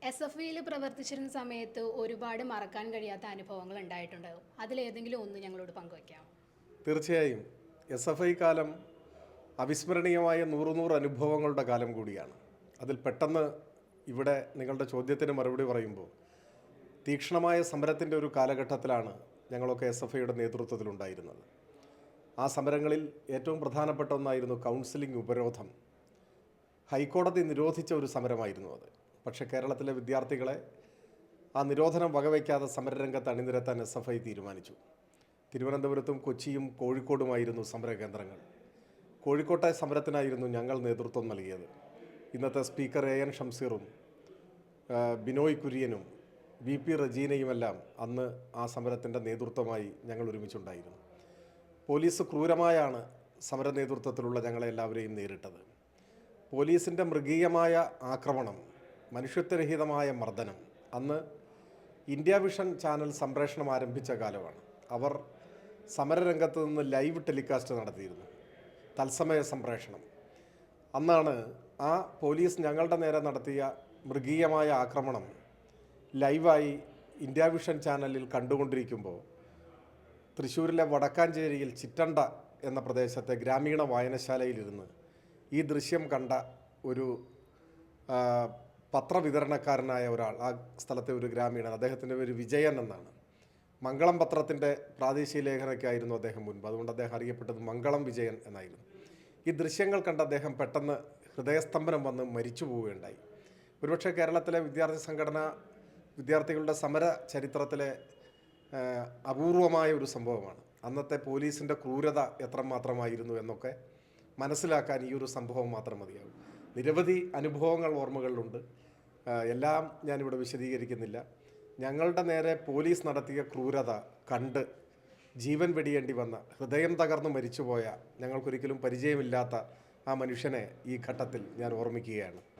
S F ഇയിൽ പ്രവർത്തിച്ചിരുന്ന സമയത്ത് ഒരുപാട് മറക്കാൻ കഴിയാത്ത അനുഭവങ്ങൾ ഉണ്ടായിട്ടുണ്ടാകും. അതിലേതെങ്കിലും ഒന്ന് ഞങ്ങളോട് പങ്കുവയ്ക്കാം. തീർച്ചയായും എസ് എഫ് ഐ കാലം അവിസ്മരണീയമായ നൂറ് അനുഭവങ്ങളുടെ കാലം കൂടിയാണ്. അതിൽ പെട്ടെന്ന് ഇവിടെ നിങ്ങളുടെ ചോദ്യത്തിന് മറുപടി പറയുമ്പോൾ തീക്ഷ്ണമായ സമരത്തിൻ്റെ ഒരു കാലഘട്ടത്തിലാണ് ഞങ്ങളൊക്കെ എസ് എഫ് ഐയുടെ നേതൃത്വത്തിലുണ്ടായിരുന്നത്. ആ സമരങ്ങളിൽ ഏറ്റവും പ്രധാനപ്പെട്ട ഒന്നായിരുന്നു കൗൺസിലിംഗ് ഉപരോധം. ഹൈക്കോടതി നിരോധിച്ച ഒരു സമരമായിരുന്നു അത്. പക്ഷേ കേരളത്തിലെ വിദ്യാർത്ഥികളെ ആ നിരോധനം വകവയ്ക്കാതെ സമരരംഗത്ത് അണിനിരത്താൻ എസ് എഫ് ഐ തീരുമാനിച്ചു. തിരുവനന്തപുരത്തും കൊച്ചിയും കോഴിക്കോടുമായിരുന്നു സമരകേന്ദ്രങ്ങൾ. കോഴിക്കോട്ടെ സമരത്തിനായിരുന്നു ഞങ്ങൾ നേതൃത്വം നൽകിയത്. ഇന്നത്തെ സ്പീക്കർ എൻ ഷംസീറും ബിനോയ് കുര്യനും വി പി റജീനയുമെല്ലാം അന്ന് ആ സമരത്തിൻ്റെ നേതൃത്വമായി ഞങ്ങൾ ഒരുമിച്ചുണ്ടായിരുന്നു. പോലീസ് ക്രൂരമായാണ് സമര നേതൃത്വത്തിലുള്ള ഞങ്ങളെ എല്ലാവരെയും നേരിട്ടത്. പോലീസിൻ്റെ മൃഗീയമായ ആക്രമണം, മനുഷ്യത്വരഹിതമായ മർദ്ദനം അന്ന് ഇന്ത്യ വിഷൻ ചാനൽ സംപ്രേഷണം ആരംഭിച്ച കാലമാണ്. അവർ സമരരംഗത്ത് നിന്ന് ലൈവ് ടെലികാസ്റ്റ് നടത്തിയിരുന്നു, തത്സമയ സംപ്രേഷണം. അന്നാണ് ആ പോലീസ് ഞങ്ങളുടെ നേരെ നടത്തിയ മൃഗീയമായ ആക്രമണം ലൈവായി ഇന്ത്യ വിഷൻ ചാനലിൽ കണ്ടുകൊണ്ടിരിക്കുമ്പോൾ തൃശ്ശൂരിലെ വടക്കാഞ്ചേരിയിൽ ചിറ്റണ്ട എന്ന പ്രദേശത്തെ ഗ്രാമീണ വായനശാലയിലിരുന്ന് ഈ ദൃശ്യം കണ്ട ഒരു പത്രവിതരണക്കാരനായ ഒരാൾ, ആ സ്ഥലത്തെ ഒരു ഗ്രാമീണൻ, അദ്ദേഹത്തിൻ്റെ പേര് വിജയൻ എന്നാണ്. മംഗളം പത്രത്തിൻ്റെ പ്രാദേശിക ലേഖനയ്ക്കായിരുന്നു അദ്ദേഹം മുൻപ്, അതുകൊണ്ട് അദ്ദേഹം അറിയപ്പെട്ടത് മംഗളം വിജയൻ എന്നായിരുന്നു. ഈ ദൃശ്യങ്ങൾ കണ്ട് അദ്ദേഹം പെട്ടെന്ന് ഹൃദയസ്തംഭനം വന്ന് മരിച്ചു പോവുകയുണ്ടായി. ഒരുപക്ഷെ കേരളത്തിലെ വിദ്യാർത്ഥികളുടെ സമര ചരിത്രത്തിലെ അപൂർവമായ ഒരു സംഭവമാണ്. അന്നത്തെ പോലീസിൻ്റെ ക്രൂരത എത്രമാത്രമായിരുന്നു എന്നൊക്കെ മനസ്സിലാക്കാൻ ഈ ഒരു സംഭവം മാത്രം മതിയാകും. നിരവധി അനുഭവങ്ങൾ ഓർമ്മകളിലുണ്ട്, എല്ലാം ഞാനിവിടെ വിശദീകരിക്കുന്നില്ല. ഞങ്ങളുടെ നേരെ പോലീസ് നടത്തിയ ക്രൂരത കണ്ട് ജീവൻ വെടിയേണ്ടി വന്ന, ഹൃദയം തകർന്ന് മരിച്ചുപോയ, ഞങ്ങൾക്കൊരിക്കലും പരിചയമില്ലാത്ത ആ മനുഷ്യനെ ഈ ഘട്ടത്തിൽ ഞാൻ ഓർമ്മിക്കുകയാണ്.